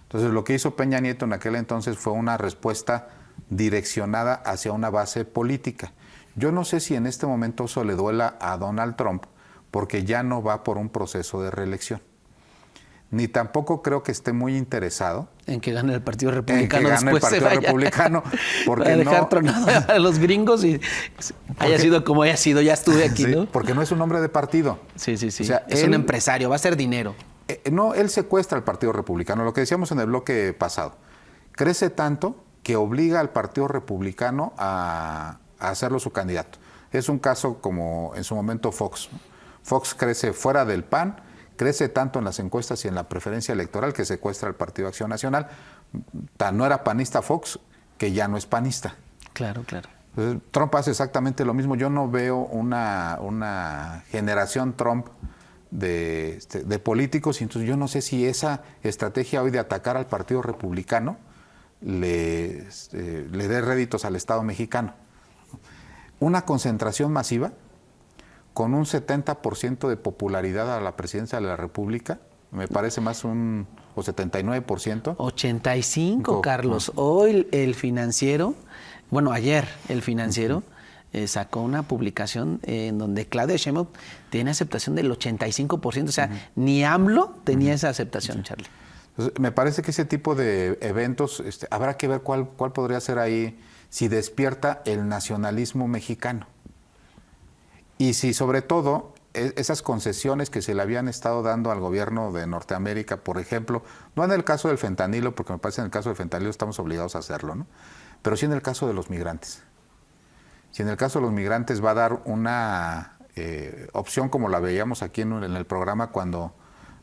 Entonces, lo que hizo Peña Nieto en aquel entonces fue una respuesta direccionada hacia una base política. Yo no sé si en este momento eso le duela a Donald Trump, porque ya no va por un proceso de reelección. Ni tampoco creo que esté muy interesado en que gane el Partido Republicano. Porque para dejar tronado a los gringos y haya sido como haya sido, ya estuve aquí, sí, ¿no? Porque no es un hombre de partido. Sí. O sea, es un empresario, va a ser dinero. No, él secuestra al Partido Republicano, lo que decíamos en el bloque pasado. Crece tanto que obliga al Partido Republicano a hacerlo su candidato. Es un caso como en su momento Fox. Fox crece fuera del PAN, crece tanto en las encuestas y en la preferencia electoral que secuestra al Partido Acción Nacional. No era panista Fox, que ya no es panista. Claro. Entonces, Trump hace exactamente lo mismo. Yo no veo una generación Trump de políticos, y entonces yo no sé si esa estrategia hoy de atacar al Partido Republicano le dé réditos al Estado mexicano. Una concentración masiva con un 70% de popularidad a la presidencia de la República, me parece más o 79%. 85, Carlos. Hoy el Financiero, ayer el Financiero sacó una publicación en donde Claudia Sheinbaum tiene aceptación del 85%, o sea, ni AMLO tenía esa aceptación, Charlie. Entonces, me parece que ese tipo de eventos, habrá que ver cuál podría ser ahí, si despierta el nacionalismo mexicano. Y si sobre todo esas concesiones que se le habían estado dando al gobierno de Norteamérica, por ejemplo, no en el caso del fentanilo, porque me parece que en el caso del fentanilo estamos obligados a hacerlo, ¿no? Pero sí en el caso de los migrantes. Si en el caso de los migrantes va a dar una opción como la veíamos aquí en el programa cuando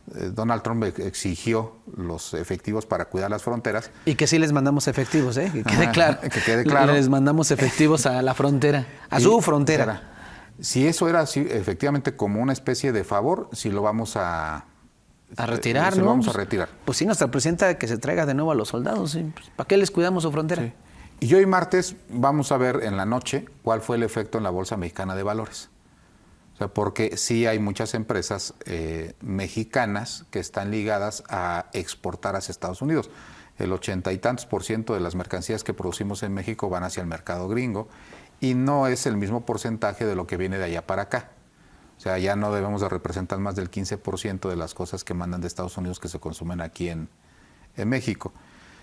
Donald Trump exigió los efectivos para cuidar las fronteras. Y que sí les mandamos efectivos, que quede claro. Que quede claro. Les mandamos efectivos a la frontera, su frontera. Si eso era así, efectivamente como una especie de favor, si lo vamos a retirar, ¿no? Lo vamos a retirar. Pues sí, nuestra presidenta que se traiga de nuevo a los soldados. ¿Sí? ¿Para qué les cuidamos su frontera? Sí. Y hoy martes vamos a ver en la noche cuál fue el efecto en la Bolsa Mexicana de Valores. O sea, porque sí hay muchas empresas mexicanas que están ligadas a exportar hacia Estados Unidos. El 80 y tantos % de las mercancías que producimos en México van hacia el mercado gringo y no es el mismo porcentaje de lo que viene de allá para acá. O sea, ya no debemos de representar más del 15% de las cosas que mandan de Estados Unidos que se consumen aquí en México.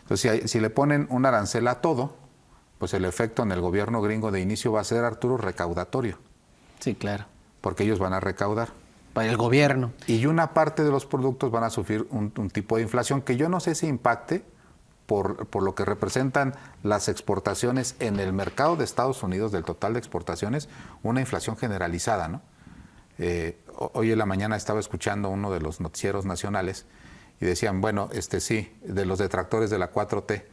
Entonces, si le ponen un arancel a todo, pues el efecto en el gobierno gringo de inicio va a ser, Arturo, recaudatorio. Sí, claro. porque ellos van a recaudar. Para el gobierno. Y una parte de los productos van a sufrir un tipo de inflación que yo no sé si impacte por lo que representan las exportaciones en el mercado de Estados Unidos, del total de exportaciones, una inflación generalizada, ¿no? Hoy en la mañana estaba escuchando uno de los noticieros nacionales y decían, bueno, sí, de los detractores de la 4T.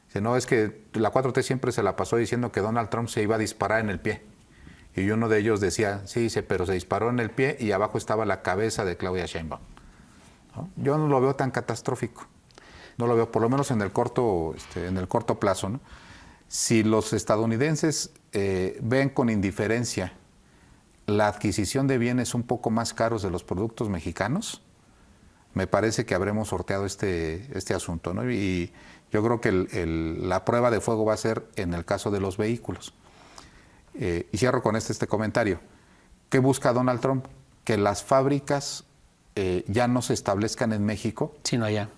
Dice, no, es que la 4T siempre se la pasó diciendo que Donald Trump se iba a disparar en el pie. Y uno de ellos decía, sí, dice, pero se disparó en el pie y abajo estaba la cabeza de Claudia Sheinbaum, ¿no? Yo no lo veo tan catastrófico. No lo veo, por lo menos en el corto plazo, ¿no? Si los estadounidenses ven con indiferencia la adquisición de bienes un poco más caros de los productos mexicanos, me parece que habremos sorteado este asunto, ¿no? Y yo creo que la prueba de fuego va a ser en el caso de los vehículos. Y cierro con este comentario. ¿Qué busca Donald Trump? Que las fábricas ya no se establezcan en México, sino allá.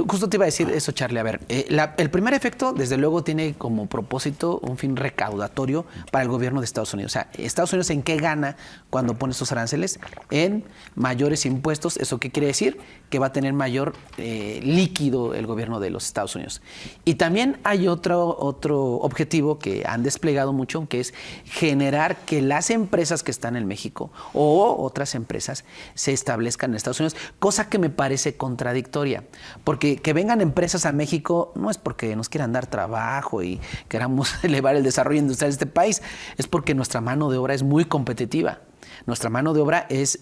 Justo te iba a decir eso, Charlie. A ver, el primer efecto, desde luego, tiene como propósito un fin recaudatorio para el gobierno de Estados Unidos. O sea, ¿Estados Unidos en qué gana cuando pone estos aranceles? En mayores impuestos. ¿Eso qué quiere decir? Que va a tener mayor líquido el gobierno de los Estados Unidos. Y también hay otro objetivo que han desplegado mucho, que es generar que las empresas que están en México o otras empresas se establezcan en Estados Unidos, cosa que me parece contradictoria, porque que vengan empresas a México no es porque nos quieran dar trabajo y queramos elevar el desarrollo industrial de este país, es porque nuestra mano de obra es muy competitiva. Nuestra mano de obra es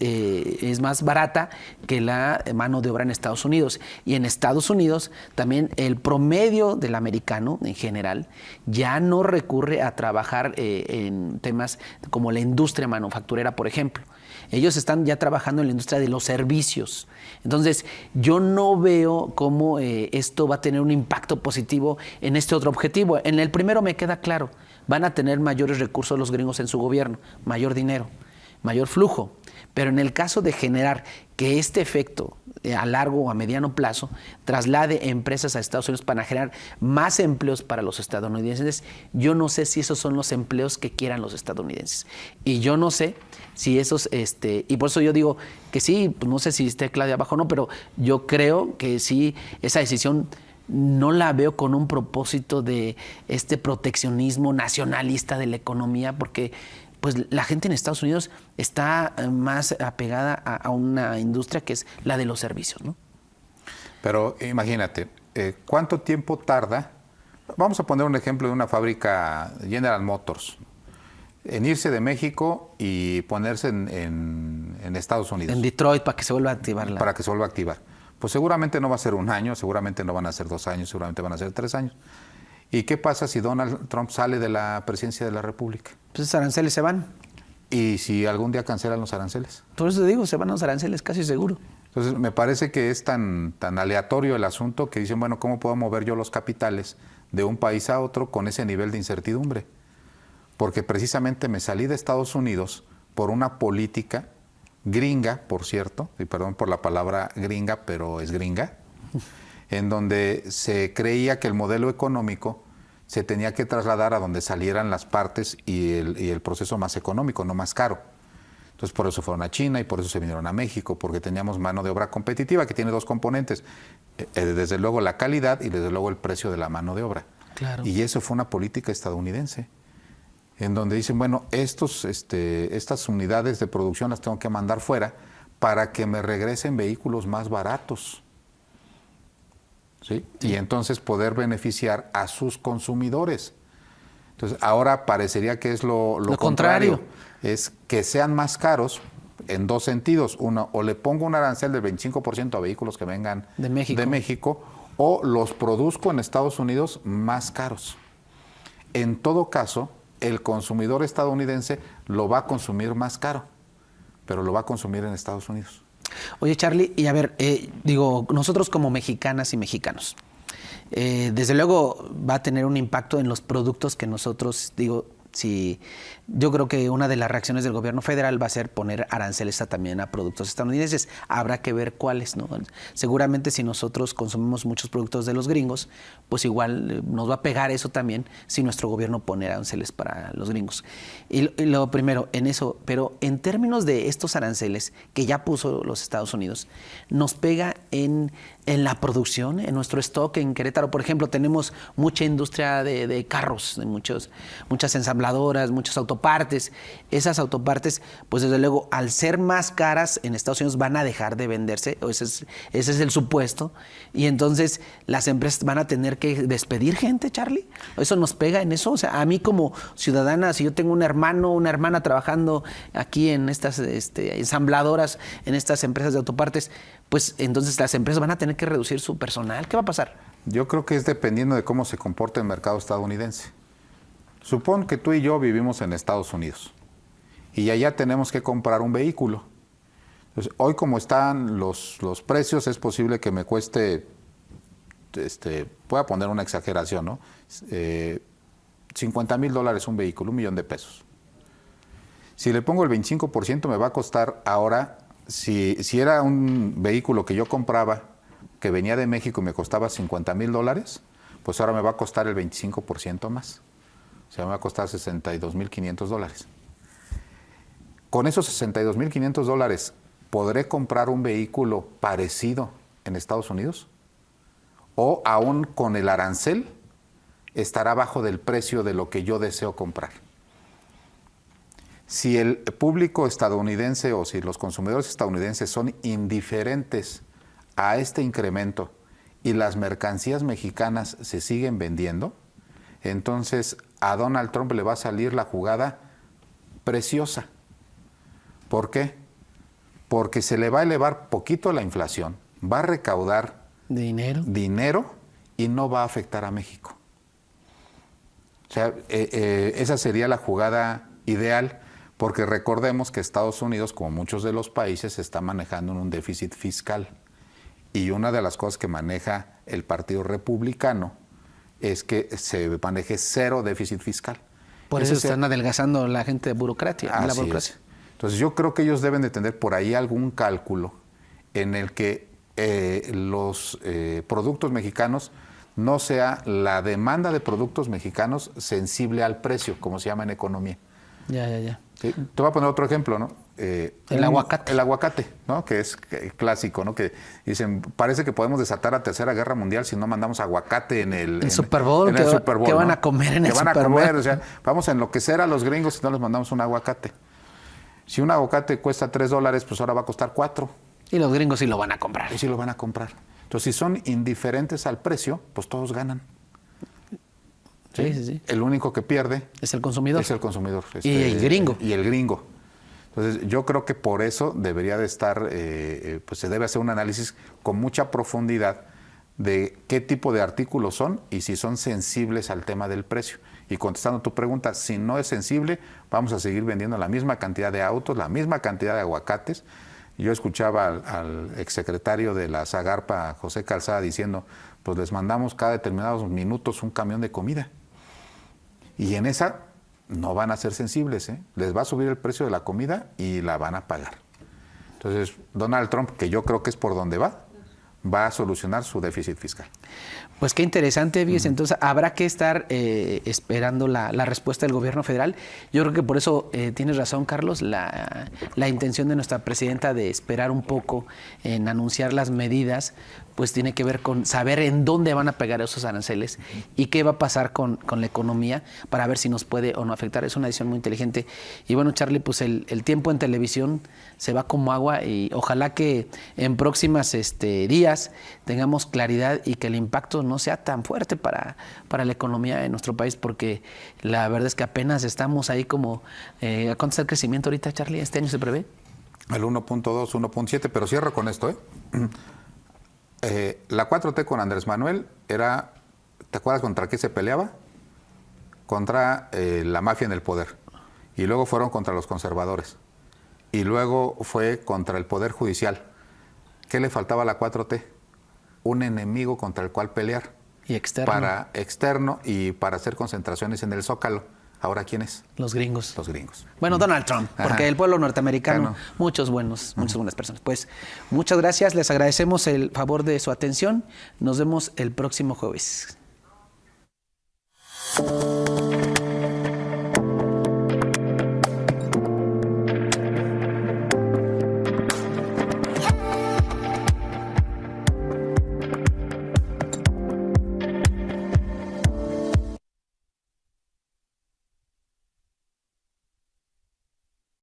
más barata que la mano de obra en Estados Unidos. Y en Estados Unidos también el promedio del americano en general ya no recurre a trabajar en temas como la industria manufacturera, por ejemplo. Ellos están ya trabajando en la industria de los servicios. Entonces, yo no veo cómo esto va a tener un impacto positivo en este otro objetivo. En el primero me queda claro, van a tener mayores recursos los gringos en su gobierno, mayor dinero, mayor flujo. Pero en el caso de generar que este efecto a largo o a mediano plazo traslade empresas a Estados Unidos para generar más empleos para los estadounidenses, yo no sé si esos son los empleos que quieran los estadounidenses. Y yo no sé si esos, y por eso yo digo que sí, pues no sé si esté Claudia abajo o no, pero yo creo que sí, esa decisión no la veo con un propósito de este proteccionismo nacionalista de la economía, porque pues la gente en Estados Unidos está más apegada a una industria que es la de los servicios, ¿no? Pero imagínate, ¿cuánto tiempo tarda? Vamos a poner un ejemplo de una fábrica General Motors, en irse de México y ponerse en Estados Unidos. En Detroit, para que se vuelva a activar. Para que se vuelva a activar. Pues seguramente no va a ser un año, seguramente no van a ser 2 años, seguramente van a ser 3 años. ¿Y qué pasa si Donald Trump sale de la presidencia de la República? Pues esos aranceles se van. ¿Y si algún día cancelan los aranceles? Por eso te digo, se van los aranceles, casi seguro. Entonces, me parece que es tan aleatorio el asunto que dicen, bueno, ¿cómo puedo mover yo los capitales de un país a otro con ese nivel de incertidumbre? Porque precisamente me salí de Estados Unidos por una política gringa, por cierto, y perdón por la palabra gringa, pero es gringa, en donde se creía que el modelo económico se tenía que trasladar a donde salieran las partes y el proceso más económico, no más caro. Entonces, por eso fueron a China y por eso se vinieron a México, porque teníamos mano de obra competitiva que tiene 2 componentes, desde luego la calidad y desde luego el precio de la mano de obra. Claro. Y eso fue una política estadounidense, en donde dicen, bueno, estas unidades de producción las tengo que mandar fuera para que me regresen vehículos más baratos. ¿Sí? Y entonces poder beneficiar a sus consumidores. Entonces, ahora parecería que es lo contrario. Es que sean más caros en 2 sentidos. Uno, o le pongo un arancel del 25% a vehículos que vengan de México, o los produzco en Estados Unidos más caros. En todo caso, el consumidor estadounidense lo va a consumir más caro, pero lo va a consumir en Estados Unidos. Oye, Charlie, y a ver, nosotros como mexicanas y mexicanos, desde luego va a tener un impacto en los productos que nosotros, si yo creo que una de las reacciones del gobierno federal va a ser poner aranceles también a productos estadounidenses. Habrá que ver cuáles, ¿no? Seguramente si nosotros consumimos muchos productos de los gringos, pues igual nos va a pegar eso también si nuestro gobierno pone aranceles para los gringos. Y lo primero, en eso, pero en términos de estos aranceles que ya puso los Estados Unidos, nos pega en la producción, en nuestro stock en Querétaro. Por ejemplo, tenemos mucha industria de carros, de muchas ensambladoras, muchos autopartes. Esas autopartes, pues desde luego, al ser más caras en Estados Unidos van a dejar de venderse, ese es el supuesto, y entonces las empresas van a tener que despedir gente, Charlie. ¿Eso nos pega en eso? O sea, a mí como ciudadana, si yo tengo un hermano, una hermana trabajando aquí en estas ensambladoras, en estas empresas de autopartes, pues entonces las empresas van a tener que reducir su personal. ¿Qué va a pasar? Yo creo que es dependiendo de cómo se comporta el mercado estadounidense. Supón que tú y yo vivimos en Estados Unidos y allá tenemos que comprar un vehículo. Entonces, hoy como están los precios, es posible que me cueste, voy a poner una exageración, ¿no? $50,000 un vehículo, $1,000,000. Si le pongo el 25%, me va a costar ahora, si era un vehículo que yo compraba, que venía de México y me costaba $50,000, pues ahora me va a costar el 25% más. O sea, me va a costar $62,500. Con esos $62,500, ¿podré comprar un vehículo parecido en Estados Unidos? ¿O aún con el arancel estará abajo del precio de lo que yo deseo comprar? Si el público estadounidense o si los consumidores estadounidenses son indiferentes a este incremento y las mercancías mexicanas se siguen vendiendo, entonces a Donald Trump le va a salir la jugada preciosa. ¿Por qué? Porque se le va a elevar poquito la inflación, va a recaudar dinero y no va a afectar a México. O sea, esa sería la jugada ideal, porque recordemos que Estados Unidos, como muchos de los países, está manejando un déficit fiscal. Y una de las cosas que maneja el Partido Republicano es que se maneje cero déficit fiscal. Por eso están adelgazando la gente de burocracia. La burocracia. Entonces yo creo que ellos deben de tener por ahí algún cálculo en el que los productos mexicanos no sea la demanda de productos mexicanos sensible al precio, como se llama en economía. Ya. Sí, te voy a poner otro ejemplo, ¿no? El aguacate. El aguacate, ¿no? Que es clásico, ¿no? Que dicen, parece que podemos desatar la Tercera Guerra Mundial si no mandamos aguacate en el Super Bowl. En el Super Bowl, ¿qué van ¿no? a comer en el Super Bowl? ¿Qué van a comer? O sea, vamos a enloquecer a los gringos si no les mandamos un aguacate. Si un aguacate cuesta $3, pues ahora va a costar $4. Y los gringos sí lo van a comprar. Y sí lo van a comprar. Entonces, si son indiferentes al precio, pues todos ganan. Sí. El único que pierde es el consumidor. Es el consumidor. Y el gringo. Y el gringo. Entonces, yo creo que por eso debería de estar, pues se debe hacer un análisis con mucha profundidad de qué tipo de artículos son y si son sensibles al tema del precio. Y contestando tu pregunta, si no es sensible, vamos a seguir vendiendo la misma cantidad de autos, la misma cantidad de aguacates. Yo escuchaba al exsecretario de la Zagarpa, José Calzada, diciendo, pues les mandamos cada determinados minutos un camión de comida. Y en esa no van a ser sensibles, ¿eh? Les va a subir el precio de la comida y la van a pagar. Entonces, Donald Trump, que yo creo que es por donde va a solucionar su déficit fiscal. Pues qué interesante, fíjese. Entonces habrá que estar esperando la respuesta del gobierno federal. Yo creo que por eso tienes razón, Carlos, la intención de nuestra presidenta de esperar un poco en anunciar las medidas, pues tiene que ver con saber en dónde van a pegar esos aranceles y qué va a pasar con la economía para ver si nos puede o no afectar. Es una decisión muy inteligente. Y bueno, Charlie, pues el tiempo en televisión se va como agua y ojalá que en próximas días tengamos claridad y que el impacto no sea tan fuerte para la economía de nuestro país, porque la verdad es que apenas estamos ahí como... ¿A cuánto está el crecimiento ahorita, Charlie? ¿Este año se prevé? El 1.2, 1.7, pero cierro con esto, la 4T con Andrés Manuel era, ¿te acuerdas contra qué se peleaba? Contra la mafia en el poder. Y luego fueron contra los conservadores. Y luego fue contra el Poder Judicial. ¿Qué le faltaba a la 4T? Un enemigo contra el cual pelear. Y externo. Para externo y para hacer concentraciones en el Zócalo. ¿Ahora quién es? Los gringos. Los gringos. Bueno, Donald Trump, porque Ajá. el pueblo norteamericano, Claro. muchas buenas personas. Pues muchas gracias, les agradecemos el favor de su atención. Nos vemos el próximo jueves.